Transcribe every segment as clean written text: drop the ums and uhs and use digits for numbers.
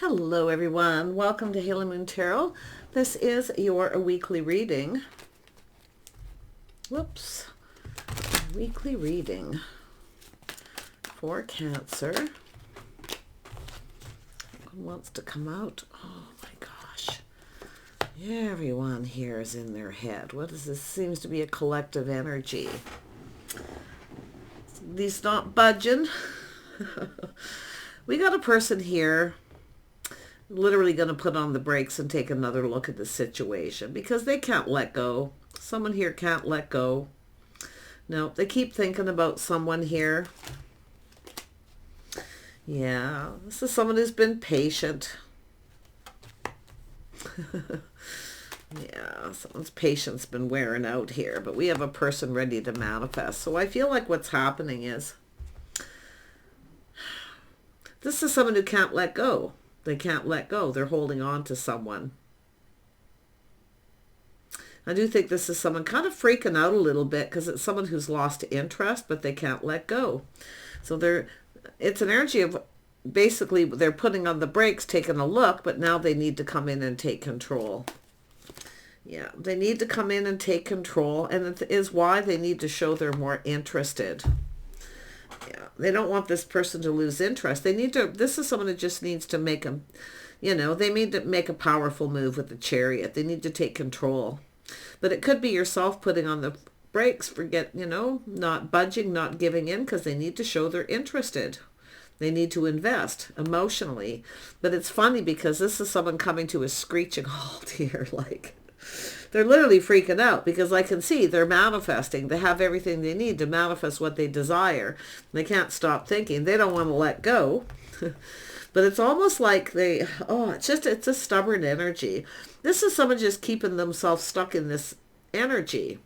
Hello everyone, welcome to Halo Moon Tarot. This is your weekly reading. Weekly reading for Cancer. Who wants to come out? Oh my gosh. Everyone here is in their head. What is this? Seems to be a collective energy. These not budging. We got a person here literally going to put on the brakes and take another look at the situation because they can't let go. Someone here can't let go. No, they keep thinking about someone here. Yeah, this is someone who's been patient. Yeah, someone's patience been wearing out here, but we have a person ready to manifest. So I feel like what's happening is this is someone who can't let go. They can't let go. They're holding on to someone. I do think this is someone kind of freaking out a little bit because it's someone who's lost interest, but they can't let go. So it's an energy of basically they're putting on the brakes, taking a look, but now they need to come in and take control. Yeah, they need to come in and take control, and it is why they need to show they're more interested. Yeah, they don't want this person to lose interest. This is someone who just needs to make they need to make a powerful move with the Chariot. They need to take control. But it could be yourself putting on the brakes, not budging, not giving in, because they need to show they're interested. They need to invest emotionally. But it's funny because this is someone coming to a screeching halt here, they're literally freaking out because I can see they're manifesting. They have everything they need to manifest what they desire. They can't stop thinking. They don't want to let go. But it's almost like it's a stubborn energy. This is someone just keeping themselves stuck in this energy.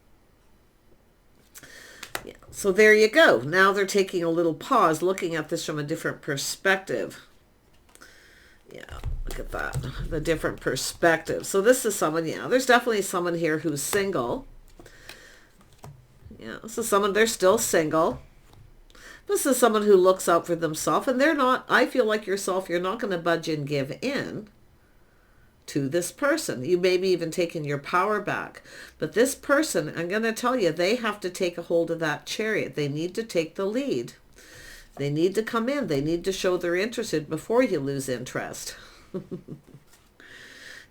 Yeah. So there you go. Now they're taking a little pause, looking at this from a different perspective. Yeah, look at that. The different perspective. So this is someone, there's definitely someone here who's single. Yeah, this is someone, they're still single. This is someone who looks out for themselves, and I feel like yourself, you're not going to budge and give in to this person. You maybe even taken your power back. But this person, I'm going to tell you, they have to take a hold of that Chariot. They need to take the lead. They need to come in. They need to show they're interested before you lose interest.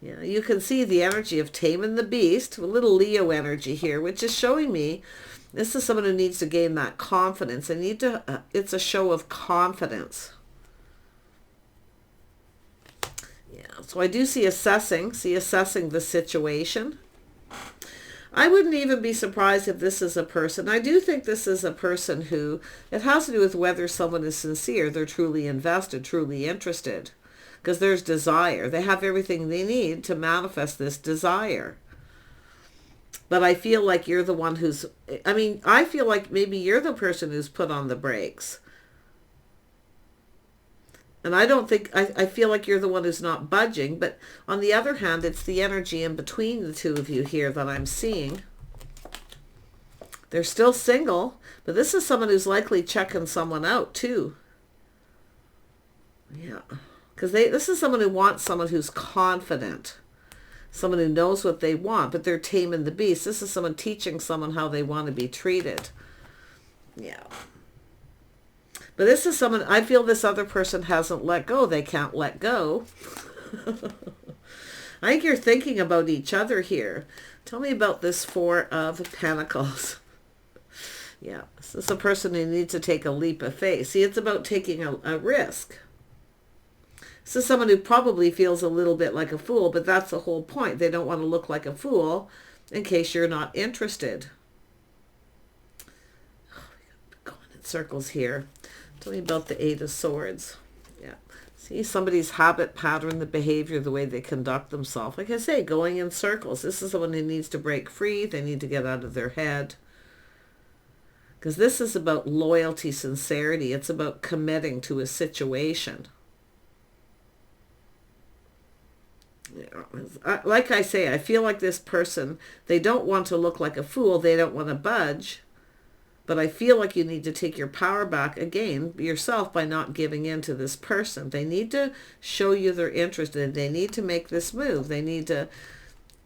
Yeah, you can see the energy of taming the beast, a little Leo energy here, which is showing me this is someone who needs to gain that confidence. They need to, it's a show of confidence. Yeah, so I do see assessing the situation. I wouldn't even be surprised if this is a person. I do think this is a person who, it has to do with whether someone is sincere, they're truly invested, truly interested. Because there's desire. They have everything they need to manifest this desire. But I feel like you're the one I feel like maybe you're the person who's put on the brakes. And I feel like you're the one who's not budging, but on the other hand, it's the energy in between the two of you here that I'm seeing. They're still single, but this is someone who's likely checking someone out too. Yeah, because this is someone who wants someone who's confident, someone who knows what they want, but they're taming the beast. This is someone teaching someone how they want to be treated. Yeah. But this is someone, I feel this other person hasn't let go. They can't let go. I think you're thinking about each other here. Tell me about this Four of Pentacles. Yeah, this is a person who needs to take a leap of faith. See, it's about taking a risk. This is someone who probably feels a little bit like a fool, but that's the whole point. They don't want to look like a fool in case you're not interested. Oh, we got going in circles here. Tell me about the Eight of Swords. Yeah. See, somebody's habit pattern, the behavior, the way they conduct themselves. Like I say, going in circles. This is someone who needs to break free. They need to get out of their head. Because this is about loyalty, sincerity. It's about committing to a situation. Yeah. Like I say, I feel like this person, they don't want to look like a fool. They don't want to budge. But I feel like you need to take your power back again yourself by not giving in to this person. They need to show you they're interested. They need to make this move. They need to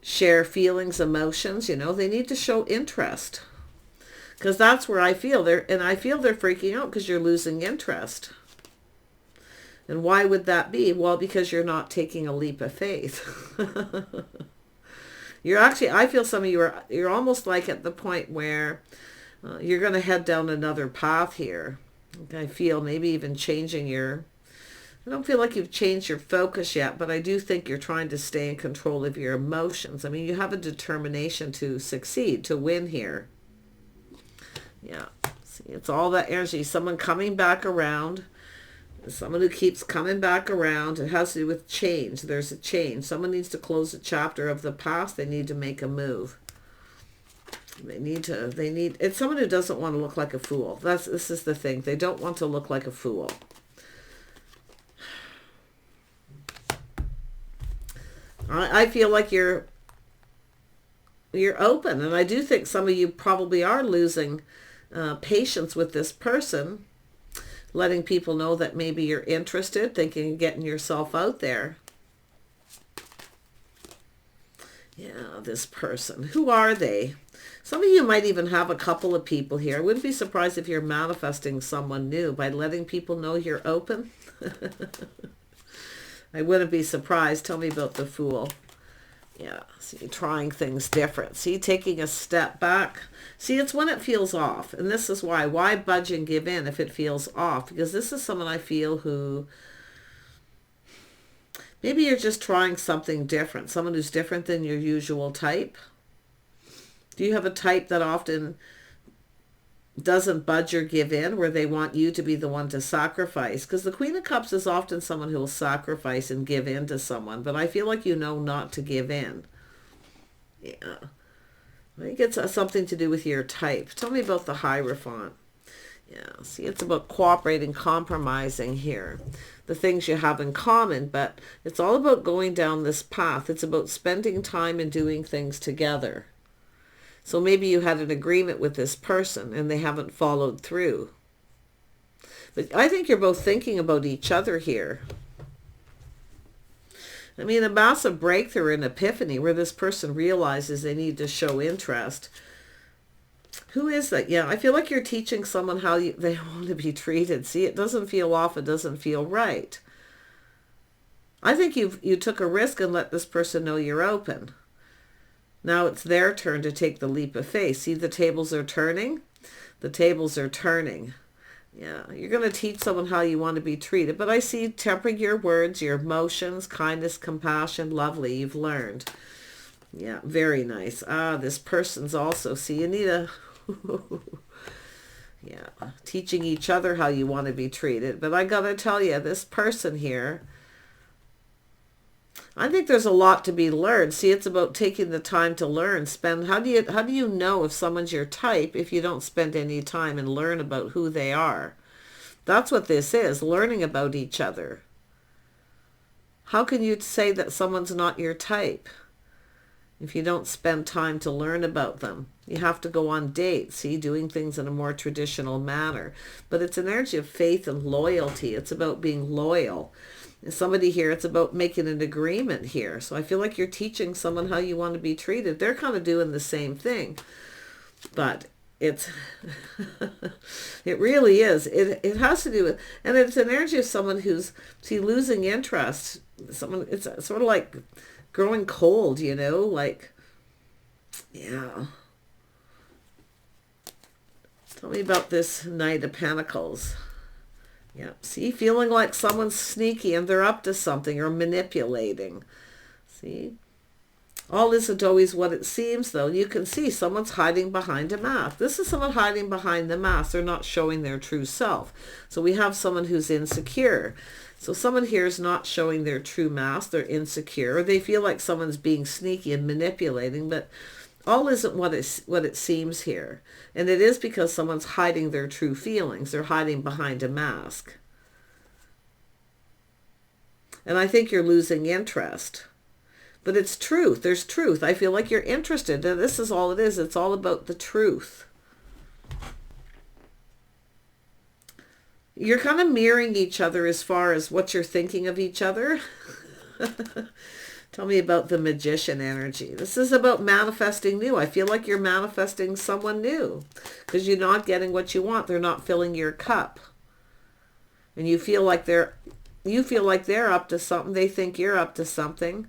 share feelings, emotions, you know. They need to show interest. Because that's where I feel I feel they're freaking out because you're losing interest. And why would that be? Well, because you're not taking a leap of faith. You're actually, I feel some of you you're almost like at the point where you're going to head down another path here. I feel maybe even changing I don't feel like you've changed your focus yet, but I do think you're trying to stay in control of your emotions. I mean, you have a determination to succeed, to win here. Yeah, see, it's all that energy. Someone coming back around. Someone who keeps coming back around. It has to do with change. There's a change. Someone needs to close a chapter of the past. They need to make a move. It's someone who doesn't want to look like a fool. This is the thing. They don't want to look like a fool. I feel like you're open, and I do think some of you probably are losing patience with this person, letting people know that maybe you're interested, thinking of getting yourself out there. Yeah, this person. Who are they? Some of you might even have a couple of people here. I wouldn't be surprised if you're manifesting someone new by letting people know you're open. I wouldn't be surprised. Tell me about the Fool. Yeah, see, trying things different. See, taking a step back. See, it's when it feels off. And this is why. Why budge and give in if it feels off? Because this is someone I feel who... Maybe you're just trying something different. Someone who's different than your usual type. Do you have a type that often doesn't budge or give in, where they want you to be the one to sacrifice? Because the Queen of Cups is often someone who will sacrifice and give in to someone, but I feel like you know not to give in. Yeah. I think it's something to do with your type. Tell me about the Hierophant. Yeah, see, it's about cooperating, compromising here. The things you have in common, but it's all about going down this path. It's about spending time and doing things together. So maybe you had an agreement with this person and they haven't followed through. But I think you're both thinking about each other here. I mean, a massive breakthrough and epiphany where this person realizes they need to show interest. Who is that? Yeah, I feel like you're teaching someone how they want to be treated. See, it doesn't feel off. It doesn't feel right. I think you took a risk and let this person know you're open. Now it's their turn to take the leap of faith. See, the tables are turning. The tables are turning. Yeah, you're going to teach someone how you want to be treated. But I see tempering your words, your emotions, kindness, compassion. Lovely, you've learned. Yeah, very nice. This person's also, see, you need a... yeah, teaching each other how you want to be treated. But I got to tell you, this person here... I think there's a lot to be learned. See, it's about taking the time to learn. How do you know if someone's your type if you don't spend any time and learn about who they are? That's what this is, learning about each other. How can you say that someone's not your type if you don't spend time to learn about them? You have to go on dates, see, doing things in a more traditional manner. But it's an energy of faith and loyalty. It's about being loyal. Somebody here, it's about making an agreement here. So I feel like you're teaching someone how you want to be treated. They're kind of doing the same thing. But it's, it really is. It has to do with, and it's an energy of someone who's, see, losing interest. Someone, it's sort of like growing cold, you know, like, yeah. Tell me about this Knight of Pentacles. Yeah, see, feeling like someone's sneaky and they're up to something or manipulating. See? All isn't always what it seems, though. You can see someone's hiding behind a mask. This is someone hiding behind the mask. They're not showing their true self. So we have someone who's insecure. So someone here is not showing their true mask. They're insecure. Or they feel like someone's being sneaky and manipulating, but all isn't what it seems here. And it is because someone's hiding their true feelings. They're hiding behind a mask. And I think you're losing interest. But it's truth. There's truth. I feel like you're interested. And this is all it is. It's all about the truth. You're kind of mirroring each other as far as what you're thinking of each other. Tell me about the Magician energy. This is about manifesting new. I feel like you're manifesting someone new because you're not getting what you want. They're not filling your cup. And you feel like they're up to something. They think you're up to something.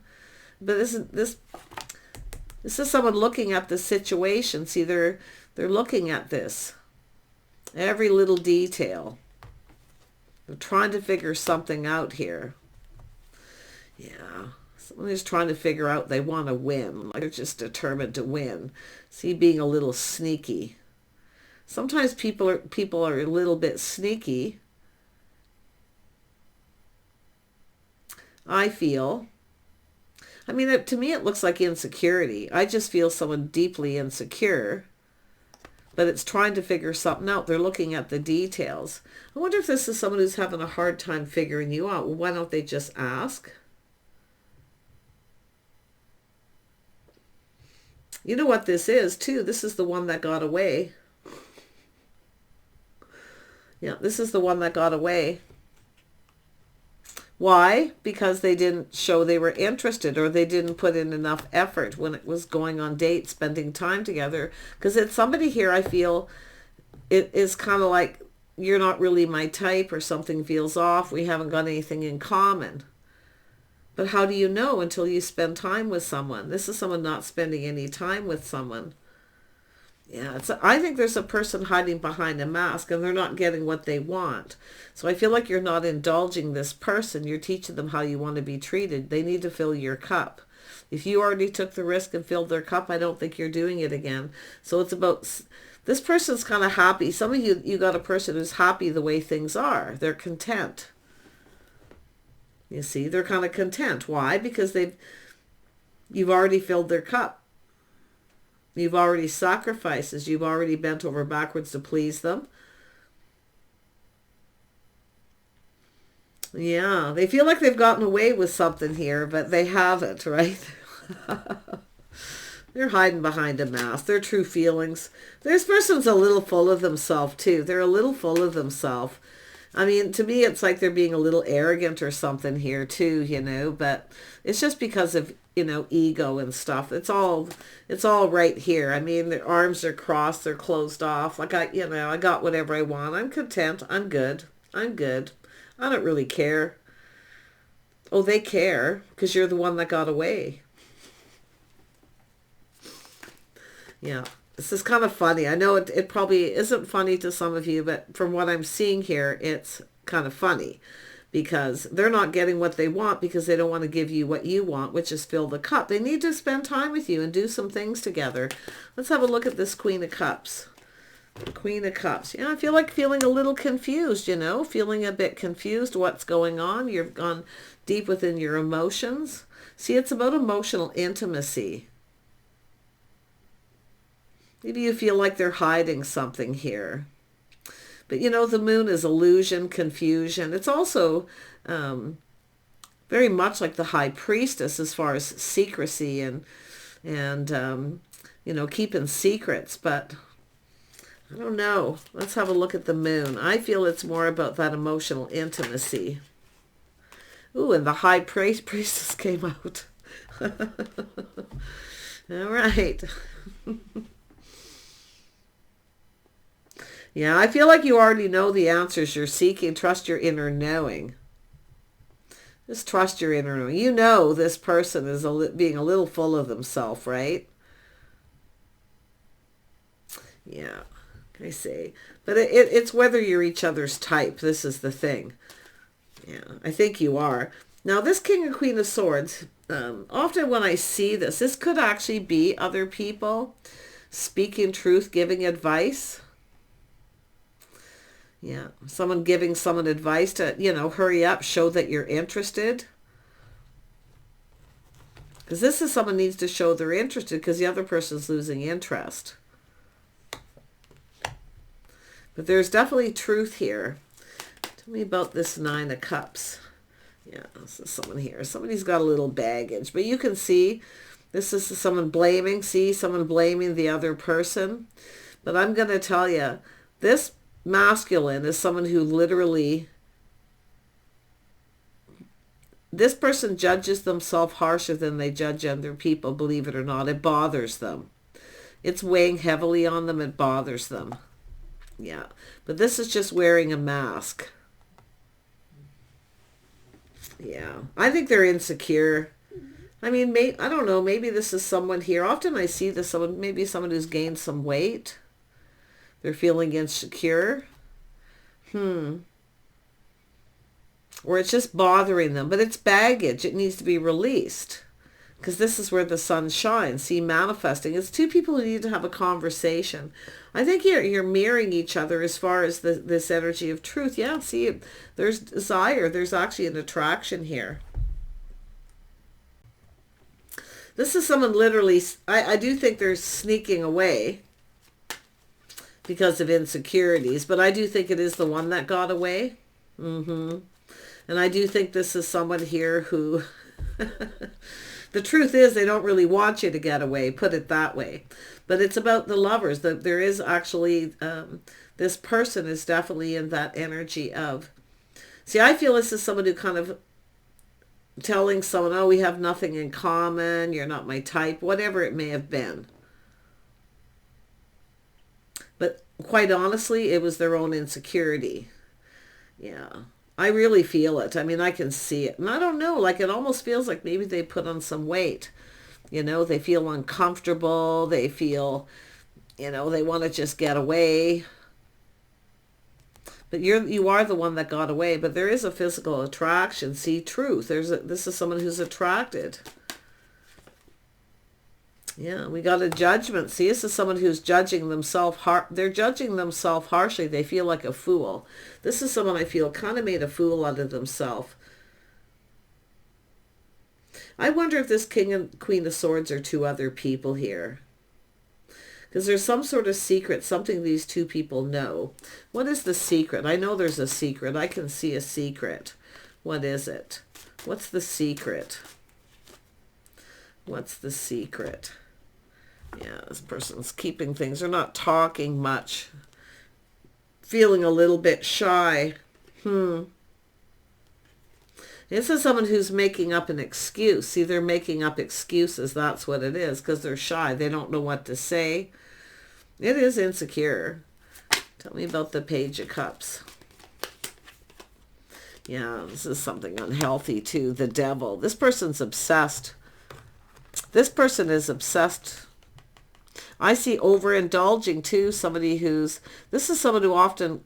But this is someone looking at the situation. See, they're looking at this. Every little detail. They're trying to figure something out here. Yeah. Someone is trying to figure out they want to win. Like they're just determined to win. See, being a little sneaky. Sometimes people are a little bit sneaky. I feel. I mean, to me, it looks like insecurity. I just feel someone deeply insecure. But it's trying to figure something out. They're looking at the details. I wonder if this is someone who's having a hard time figuring you out. Well, why don't they just ask? You know what this is, too? This is the one that got away. Yeah, this is the one that got away. Why? Because they didn't show they were interested, or they didn't put in enough effort when it was going on dates, spending time together. Because it's somebody here, I feel, it is kind of like, you're not really my type, or something feels off. We haven't got anything in common. But how do you know until you spend time with someone? This is someone not spending any time with someone. Yeah, I think there's a person hiding behind a mask and they're not getting what they want. So I feel like you're not indulging this person. You're teaching them how you want to be treated. They need to fill your cup. If you already took the risk and filled their cup, I don't think you're doing it again. So it's about, this person's kind of happy. Some of you got a person who's happy the way things are. They're content. You see, they're kind of content. Why? Because you've already filled their cup. You've already sacrificed. You've already bent over backwards to please them. Yeah, they feel like they've gotten away with something here, but they haven't, right? They're hiding behind a mask. Their true feelings. This person's a little full of themselves, too. They're a little full of themselves. I mean, to me, it's like they're being a little arrogant or something here too, you know, but it's just because of, you know, ego and stuff. It's all right here. I mean, their arms are crossed, they're closed off. Like I got whatever I want. I'm content. I'm good. I don't really care. Oh, they care because you're the one that got away. Yeah. This is kind of funny. I know it probably isn't funny to some of you, but from what I'm seeing here, it's kind of funny because they're not getting what they want because they don't want to give you what you want, which is fill the cup. They need to spend time with you and do some things together. Let's have a look at this Queen of Cups. Queen of Cups. Yeah, I feel like feeling a little confused, you know, feeling a bit confused what's going on. You've gone deep within your emotions. See, it's about emotional intimacy. Maybe you feel like they're hiding something here. But, you know, the moon is illusion, confusion. It's also very much like the High Priestess as far as secrecy and you know, keeping secrets. But I don't know. Let's have a look at the moon. I feel it's more about that emotional intimacy. Ooh, and the High Priestess came out. All right. Yeah, I feel like you already know the answers you're seeking. Trust your inner knowing. Just trust your inner knowing. You know this person is being a little full of themselves, right? Yeah, I see. But it's whether you're each other's type. This is the thing. Yeah, I think you are. Now, this King and Queen of Swords, often when I see this could actually be other people speaking truth, giving advice. Yeah, someone giving someone advice to, you know, hurry up, show that you're interested. Because this is someone needs to show they're interested because the other person's losing interest. But there's definitely truth here. Tell me about this Nine of Cups. Yeah, this is someone here. Somebody's got a little baggage. But you can see this is someone blaming. See, someone blaming the other person. But I'm going to tell you, this masculine is someone who literally, this person judges themselves harsher than they judge other people, believe it or not. It bothers them. It's weighing heavily on them. It bothers them. Yeah. But this is just wearing a mask. Yeah. I think they're insecure. I mean, I don't know. Maybe this is someone here. Often I see this, maybe someone who's gained some weight. They're feeling insecure. Or it's just bothering them. But it's baggage. It needs to be released. Because this is where the sun shines. See, manifesting. It's two people who need to have a conversation. I think you're mirroring each other as far as this energy of truth. Yeah, see, there's desire. There's actually an attraction here. This is someone literally, I do think they're sneaking away because of insecurities. But I do think it is the one that got away. And I do think this is someone here who... The truth is they don't really want you to get away, put it that way. But it's about the lovers. There is actually, this person is definitely in that energy of... See, I feel this is someone who kind of telling someone, oh, we have nothing in common, you're not my type, whatever it may have been. But quite honestly, it was their own insecurity. Yeah. I really feel it. I mean, I can see it. And I don't know, like it almost feels like maybe they put on some weight. You know, they feel uncomfortable. They feel, you know, they want to just get away. But you are the one that got away. But there is a physical attraction. See, truth. This is someone who's attracted. Yeah, we got a judgment. See, this is someone who's judging themselves. They're judging themselves harshly. They feel like a fool. This is someone I feel kind of made a fool out of themselves. I wonder if this King and Queen of Swords are two other people here. Because there's some sort of secret, something these two people know. What is the secret? I know there's a secret. I can see a secret. What is it? What's the secret? What's the secret? Yeah, this person's keeping things. They're not talking much. Feeling a little bit shy. This is someone who's making up an excuse. See, they're making up excuses. That's what it is, because they're shy. They don't know what to say. It is insecure. Tell me about the Page of Cups. Yeah, this is something unhealthy too. The Devil. This person's obsessed. This person is obsessed. I see overindulging too. Somebody who's... This is someone who often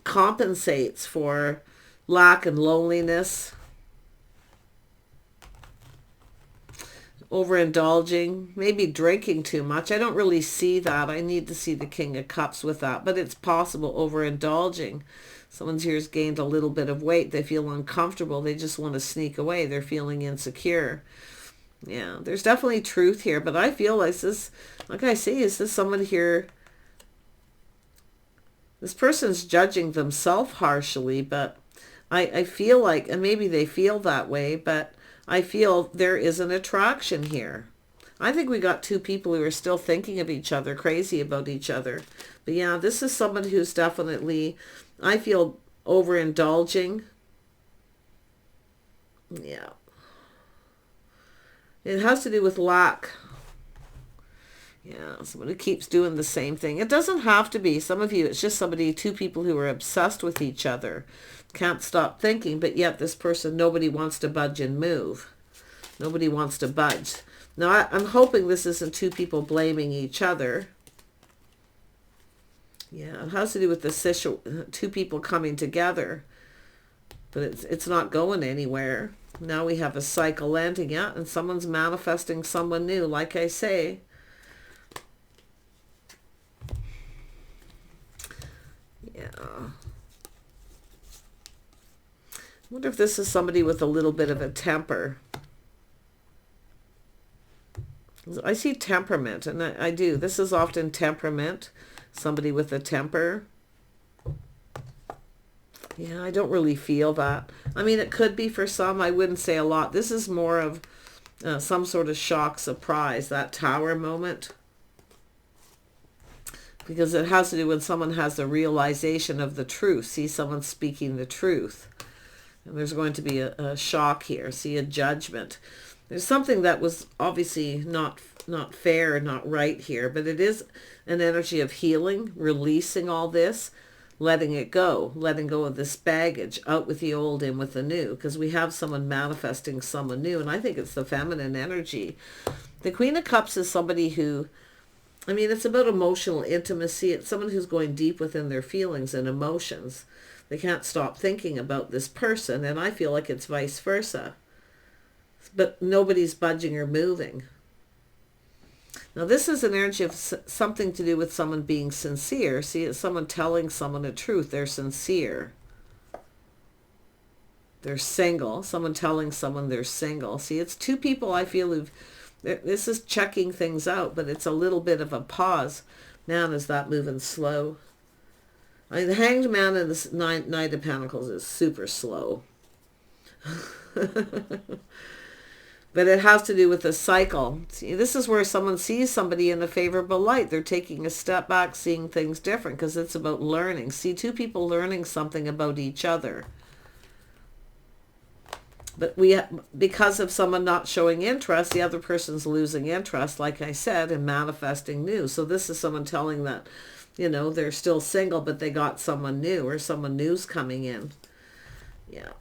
compensates for lack and loneliness. Overindulging. Maybe drinking too much. I don't really see that. I need to see the King of Cups with that. But it's possible overindulging. Someone's here's gained a little bit of weight. They feel uncomfortable. They just want to sneak away. They're feeling insecure. Yeah, there's definitely truth here. But I feel like this, like I say, is this someone here... This person's judging themselves harshly, but I feel like, and maybe they feel that way, but I feel there is an attraction here. I think we got two people who are still thinking of each other, crazy about each other. But yeah, this is someone who's definitely... I feel overindulging. Yeah. It has to do with lack. Yeah, someone who keeps doing the same thing. It doesn't have to be. Some of you, it's just somebody, two people who are obsessed with each other. Can't stop thinking, but yet this person, nobody wants to budge and move. Nobody wants to budge. Now, I'm hoping this isn't two people blaming each other. Yeah, it has to do with the two people coming together. But it's not going anywhere. Now we have a cycle ending, yeah, and someone's manifesting someone new, like I say. Yeah. I wonder if this is somebody with a little bit of a temper. I see temperament, and I do. This is often temperament. Somebody with a temper. Yeah, I don't really feel that. I mean, it could be for some. I wouldn't say a lot. This is more of some sort of shock, surprise, that Tower moment. because it has to do when someone has the realization of the truth. See, someone speaking the truth. And there's going to be a shock here. See, a judgment. There's something that was obviously not fair and not right here, but it is an energy of healing, releasing all this, letting it go, letting go of this baggage, out with the old, in with the new, because we have someone manifesting someone new, and I think it's the feminine energy. The Queen of Cups is somebody who, I mean, it's about emotional intimacy. It's someone who's going deep within their feelings and emotions. They can't stop thinking about this person, and I feel like it's vice versa. But nobody's budging or moving. Now, this is an energy of something to do with someone being sincere. See, it's someone telling someone the truth. They're sincere. They're single. Someone telling someone they're single. See, it's two people I feel who've... This is checking things out, but it's a little bit of a pause. Man, is that moving slow. I mean, the Hanged Man and the Knight of Pentacles is super slow. But it has to do with the cycle. See, this is where someone sees somebody in a favorable light. They're taking a step back, seeing things different, because it's about learning. See, two people learning something about each other. But because of someone not showing interest, the other person's losing interest, like I said, and manifesting new. So this is someone telling that, you know, they're still single, but they got someone new, or someone new's coming in. Yeah.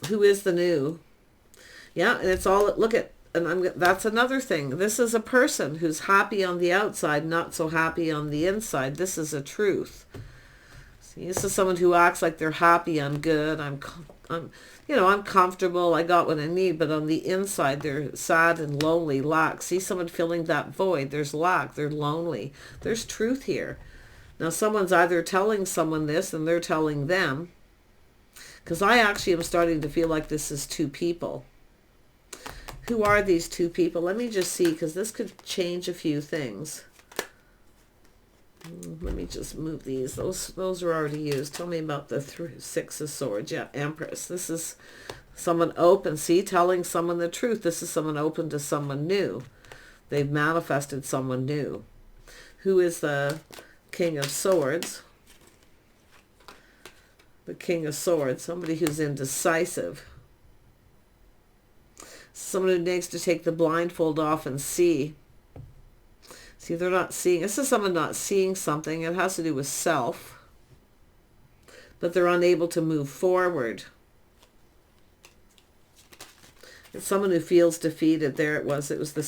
Who is the new? Yeah, and it's all, look at, and that's another thing. This is a person who's happy on the outside, not so happy on the inside. This is a truth. See, this is someone who acts like they're happy, I'm good, I'm comfortable, I got what I need, but on the inside they're sad and lonely, lack. See, someone filling that void. There's lack, they're lonely. There's truth here. Now, someone's either telling someone this and they're telling them, because I actually am starting to feel like this is two people. Who are these two people? Let me just see, because this could change a few things. Let me just move these. Those are already used. Tell me about the Six of Swords. Yeah, Empress. This is someone open. See, telling someone the truth. This is someone open to someone new. They've manifested someone new. Who is the King of Swords? The King of Swords. Somebody who's indecisive. Someone who needs to take the blindfold off and see. See, they're not seeing. This is someone not seeing something. It has to do with self. But they're unable to move forward. It's someone who feels defeated. There it was. It was the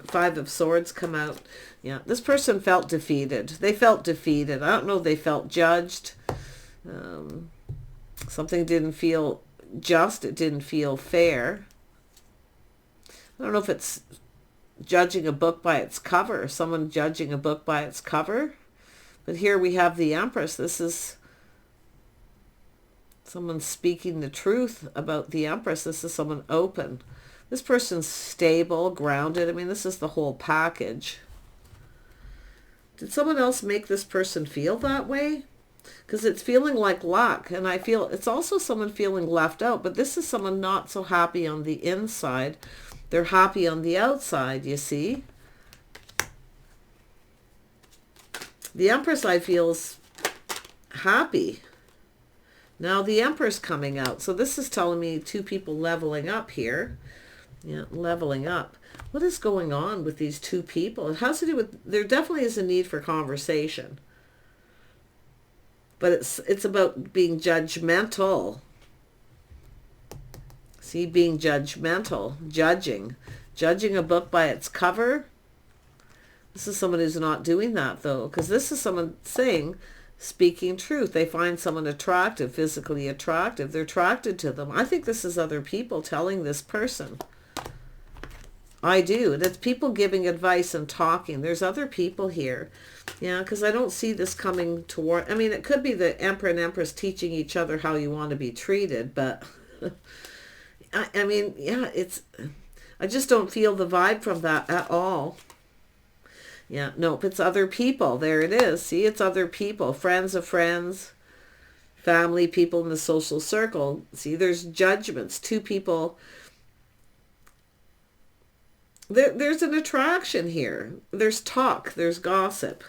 Five of Swords come out. Yeah, this person felt defeated. They felt defeated. I don't know if they felt judged. Something didn't feel just. It didn't feel fair. I don't know if it's judging a book by its cover, someone judging a book by its cover. But here we have the Empress. This is someone speaking the truth about the Empress. This is someone open. This person's stable, grounded. I mean, this is the whole package. Did someone else make this person feel that way? Because it's feeling like luck, and I feel it's also someone feeling left out, but this is someone not so happy on the inside. They're happy on the outside, you see. The Empress, I feel, is happy. Now the Emperor's coming out. So this is telling me two people leveling up here. Yeah, leveling up. What is going on with these two people? It has to do with, there definitely is a need for conversation. But it's about being judgmental. See, being judgmental, judging a book by its cover. This is someone who's not doing that, though, because this is someone saying, speaking truth. They find someone attractive, physically attractive. They're attracted to them. I think this is other people telling this person. I do. And it's people giving advice and talking. There's other people here. Yeah, because I don't see this coming toward... I mean, it could be the Emperor and Empress teaching each other how you want to be treated, but... I mean, yeah, it's... I just don't feel the vibe from that at all. Yeah, nope, it's other people. There it is. See, it's other people. Friends of friends, family, people in the social circle. See, there's judgments. Two people there's an attraction here. There's talk, there's gossip.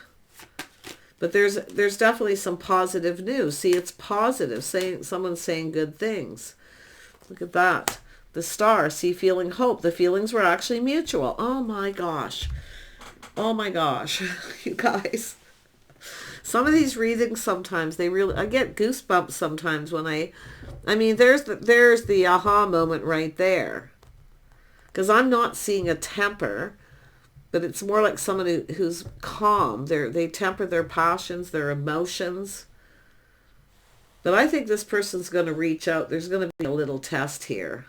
But there's definitely some positive news. See, it's positive. Someone's saying good things. Look at that. The star, see, feeling hope. The feelings were actually mutual. Oh my gosh. Oh my gosh. You guys. Some of these readings sometimes, I get goosebumps sometimes when I mean, there's the aha moment right there. Because I'm not seeing a temper, but it's more like someone who's calm. They temper their passions, their emotions. But I think this person's going to reach out. There's going to be a little test here.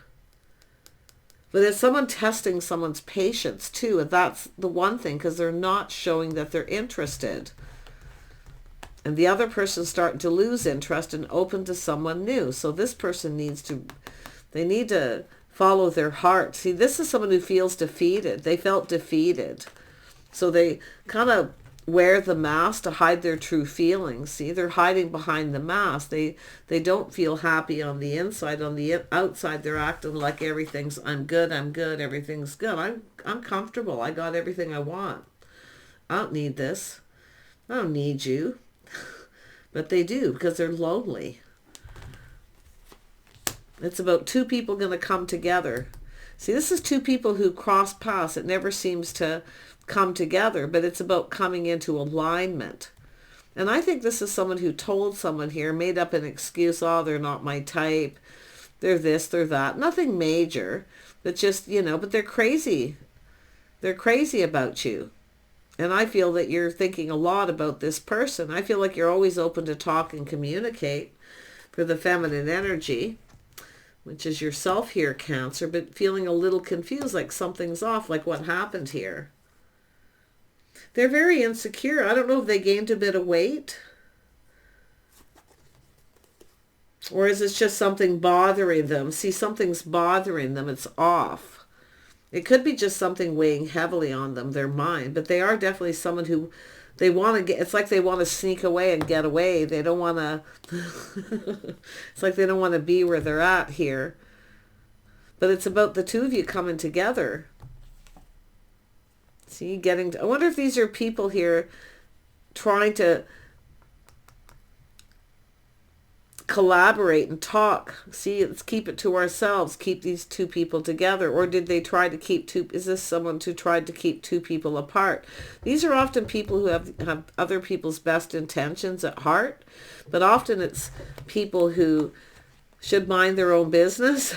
But it's someone testing someone's patience too. And that's the one thing, because they're not showing that they're interested. And the other person's starting to lose interest and open to someone new. So this person need to follow their heart. See, this is someone who feels defeated. They felt defeated. So they kind of wear the mask to hide their true feelings. See, they're hiding behind the mask. They don't feel happy on the inside. On the outside, they're acting like everything's, I'm good, everything's good. I'm comfortable. I got everything I want. I don't need this. I don't need you. But they do, because they're lonely. It's about two people going to come together. See, this is two people who cross paths. It never seems to come together, but it's about coming into alignment. And I think this is someone who told someone here, made up an excuse, oh, they're not my type, they're this, they're that. Nothing major, but just, but they're crazy. They're crazy about you. And I feel that you're thinking a lot about this person. I feel like you're always open to talk and communicate for the feminine energy, which is yourself here, Cancer, but feeling a little confused, like something's off, like what happened here. They're very insecure. I don't know if they gained a bit of weight. Or is it just something bothering them? See, something's bothering them. It's off. It could be just something weighing heavily on them, their mind. But they are definitely someone who they want to get, it's like they want to sneak away and get away. They don't want to, it's like they don't want to be where they're at here. But it's about the two of you coming together. See, I wonder if these are people here trying to collaborate and talk. See, let's keep it to ourselves, keep these two people together. Or did they try to is this someone who tried to keep two people apart? These are often people who have other people's best intentions at heart, but often it's people who should mind their own business,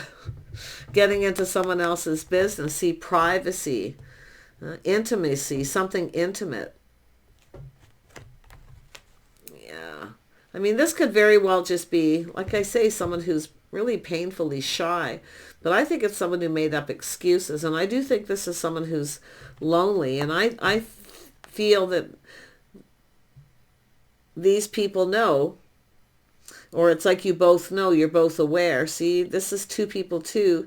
getting into someone else's business. See, privacy, intimacy, something intimate. Yeah. I mean, this could very well just be, like I say, someone who's really painfully shy. But I think it's someone who made up excuses. And I do think this is someone who's lonely. And I feel that these people know, or it's like you both know, you're both aware. See, this is two people too,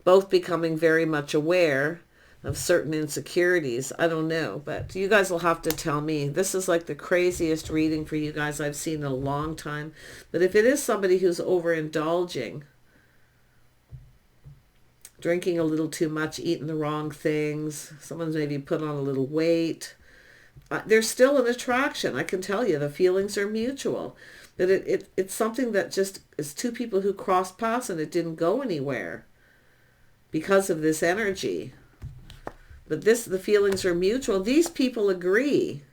both becoming very much aware of certain insecurities. I don't know, but you guys will have to tell me. This is like the craziest reading for you guys I've seen in a long time. But if it is somebody who's overindulging, drinking a little too much, eating the wrong things, someone's maybe put on a little weight, there's still an attraction. I can tell you the feelings are mutual. But it's something that just is two people who crossed paths and it didn't go anywhere because of this energy. But the feelings are mutual. These people agree.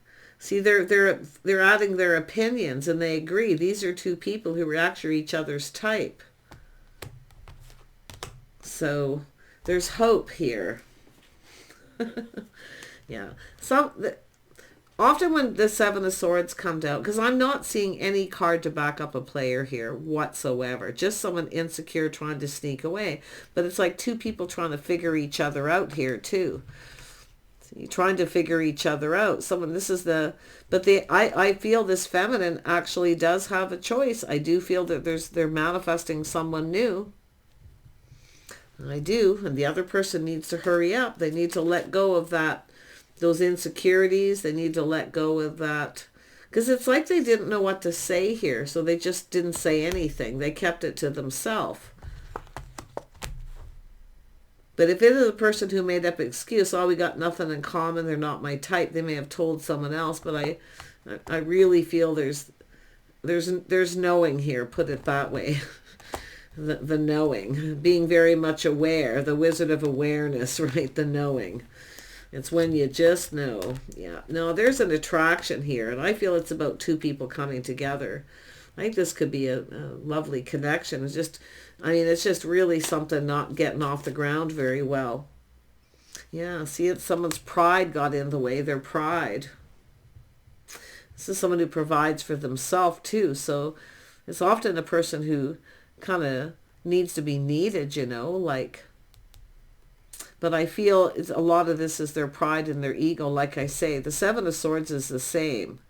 See, they're adding their opinions and they agree. These are two people who are actually each other's type. So there's hope here. Yeah. Often when the Seven of Swords comes out, because I'm not seeing any card to back up a player here whatsoever. Just someone insecure trying to sneak away. But it's like two people trying to figure each other out here too. See, trying to figure each other out. I feel this feminine actually does have a choice. I do feel that they're manifesting someone new. I do. And the other person needs to hurry up. They need to let go of those insecurities. They need to let go of that. Because it's like they didn't know what to say here. So they just didn't say anything. They kept it to themselves. But if it is a person who made up an excuse, oh, we got nothing in common, they're not my type, they may have told someone else, but I really feel there's knowing here, put it that way. The knowing, being very much aware, the wizard of awareness, right? The knowing. It's when you just know. Yeah. No, there's an attraction here, and I feel it's about two people coming together. I think this could be a lovely connection. It's just, I mean, it's just really something not getting off the ground very well. Yeah, see, it's someone's pride got in the way, their pride. This is someone who provides for themselves too, so it's often a person who kind of needs to be needed, you know, like, but I feel a lot of this is their pride and their ego. Like I say, the Seven of Swords is the same,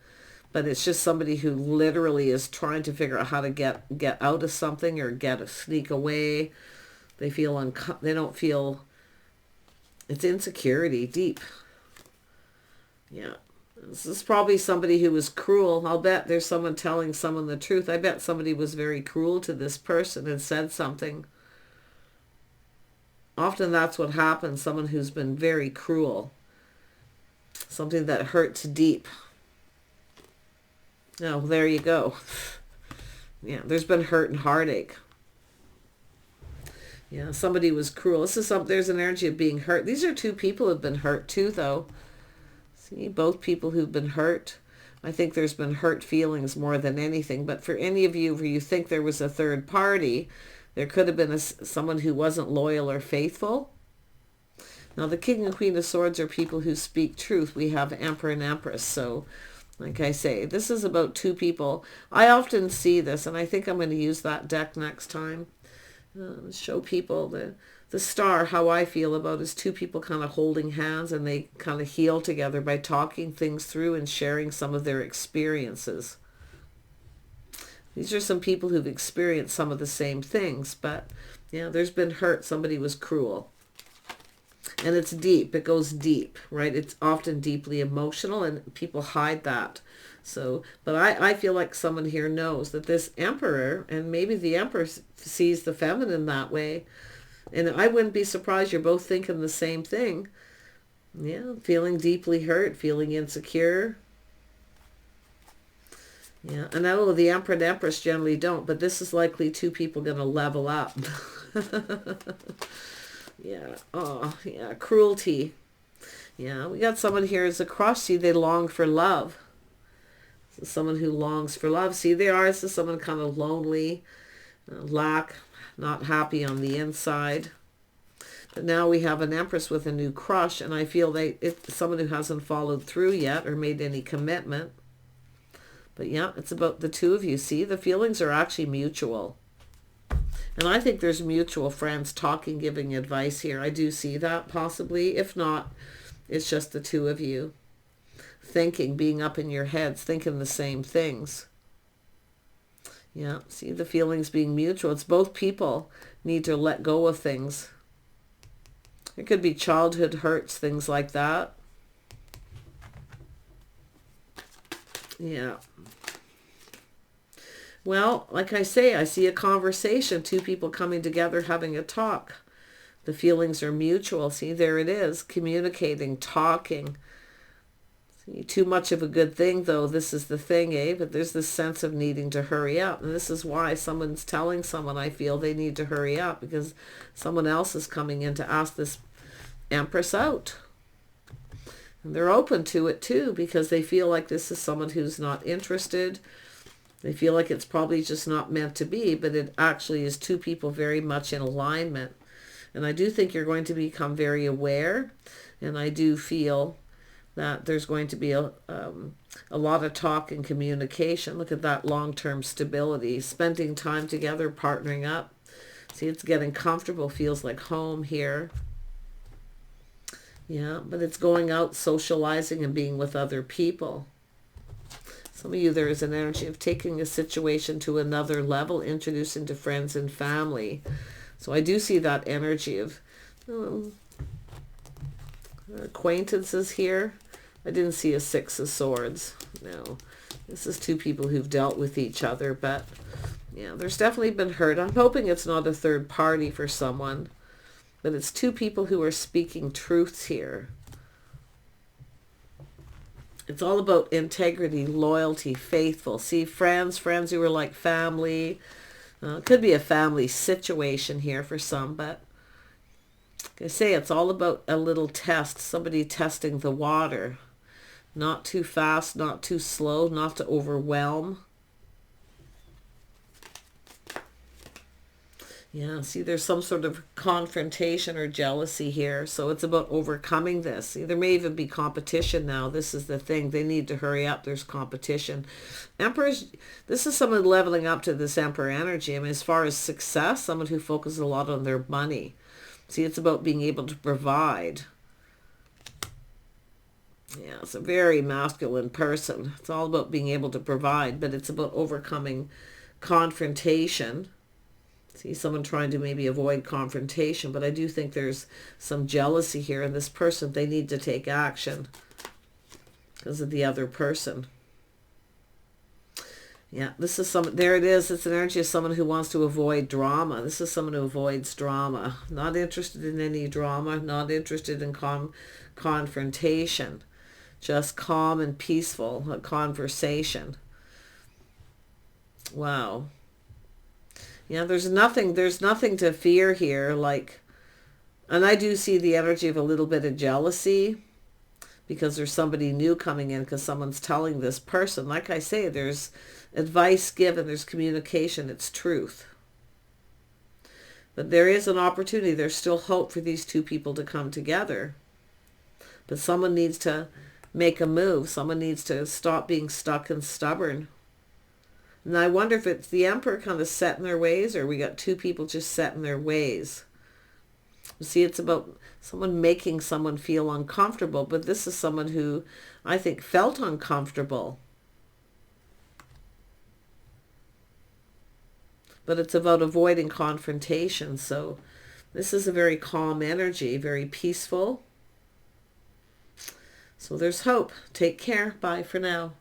but it's just somebody who literally is trying to figure out how to get out of something or sneak away. They feel they don't feel, it's insecurity deep. Yeah. This is probably somebody who was cruel. I'll bet there's someone telling someone the truth. I bet somebody was very cruel to this person and said something. Often that's what happens, someone who's been very cruel. Something that hurts deep. Oh, there you go. Yeah, there's been hurt and heartache. Yeah, somebody was cruel. There's an energy of being hurt. These are two people who have been hurt too, though. See, both people who've been hurt. I think there's been hurt feelings more than anything. But for any of you where you think there was a third party, there could have been someone who wasn't loyal or faithful. Now, the King and Queen of Swords are people who speak truth. We have Emperor and Empress. So, like I say, this is about two people. I often see this, and I think I'm going to use that deck next time. Show people the star, how I feel about is two people kind of holding hands, and they kind of heal together by talking things through and sharing some of their experiences. These are some people who've experienced some of the same things, but yeah, there's been hurt. Somebody was cruel. And it's deep. It goes deep, right? It's often deeply emotional, and people hide that. So, but I feel like someone here knows that this Emperor, and maybe the Emperor sees the feminine that way. And I wouldn't be surprised you're both thinking the same thing. Yeah, feeling deeply hurt, feeling insecure. Yeah, and I know the Emperor and Empress generally don't, but this is likely two people going to level up. Yeah, oh, yeah, cruelty. Yeah, we got someone here as a cross. See, they long for love. So someone who longs for love. See, this is someone kind of lonely, not happy on the inside. But now we have an Empress with a new crush, and I feel it's someone who hasn't followed through yet or made any commitment. But yeah, it's about the two of you. See, the feelings are actually mutual. And I think there's mutual friends talking, giving advice here. I do see that possibly. If not, it's just the two of you thinking, being up in your heads, thinking the same things. Yeah, see the feelings being mutual. It's both people need to let go of things. It could be childhood hurts, things like that. Yeah. Well, like I say, I see a conversation, two people coming together, having a talk. The feelings are mutual. See, there it is, communicating, talking. See, too much of a good thing, though. This is the thing, but there's this sense of needing to hurry up. And this is why someone's telling someone, I feel they need to hurry up, because someone else is coming in to ask this Empress out. And they're open to it, too, because they feel like this is someone who's not interested. They feel like it's probably just not meant to be, but it actually is two people very much in alignment. And I do think you're going to become very aware, and I do feel that there's going to be a lot of talk and communication. Look at that long-term stability, spending time together, partnering up. See, it's getting comfortable, feels like home here. Yeah, but it's going out, socializing, and being with other people. Some of you, there is an energy of taking a situation to another level, introducing to friends and family. So I do see that energy of acquaintances here. I didn't see a Six of Swords. No, this is two people who've dealt with each other, but yeah, there's definitely been hurt. I'm hoping it's not a third party for someone. But it's two people who are speaking truths here. It's all about integrity, loyalty, faithful. See, friends who are like family. Could be a family situation here for some, but like I say, it's all about a little test. Somebody testing the water. Not too fast, not too slow, not to overwhelm. Yeah, see, there's some sort of confrontation or jealousy here. So it's about overcoming this. See, there may even be competition now. This is the thing. They need to hurry up. There's competition. Emperors, this is someone leveling up to this Emperor energy. I mean, as far as success, someone who focuses a lot on their money. See, it's about being able to provide. Yeah, it's a very masculine person. It's all about being able to provide, but it's about overcoming confrontation. See, someone trying to maybe avoid confrontation, but I do think there's some jealousy here in this person. They need to take action because of the other person. Yeah, this is there it is. It's an energy of someone who wants to avoid drama. This is someone who avoids drama. Not interested in any drama, not interested in confrontation. Just calm and peaceful, a conversation. Wow. Yeah, there's nothing to fear here, like, and I do see the energy of a little bit of jealousy because there's somebody new coming in because someone's telling this person. Like I say, there's advice given, there's communication, it's truth. But there is an opportunity, there's still hope for these two people to come together. But someone needs to make a move. Someone needs to stop being stuck and stubborn. And I wonder if it's the Emperor kind of set in their ways, or we got two people just set in their ways. See, it's about someone making someone feel uncomfortable, but this is someone who I think felt uncomfortable. But it's about avoiding confrontation. So this is a very calm energy, very peaceful. So there's hope. Take care. Bye for now.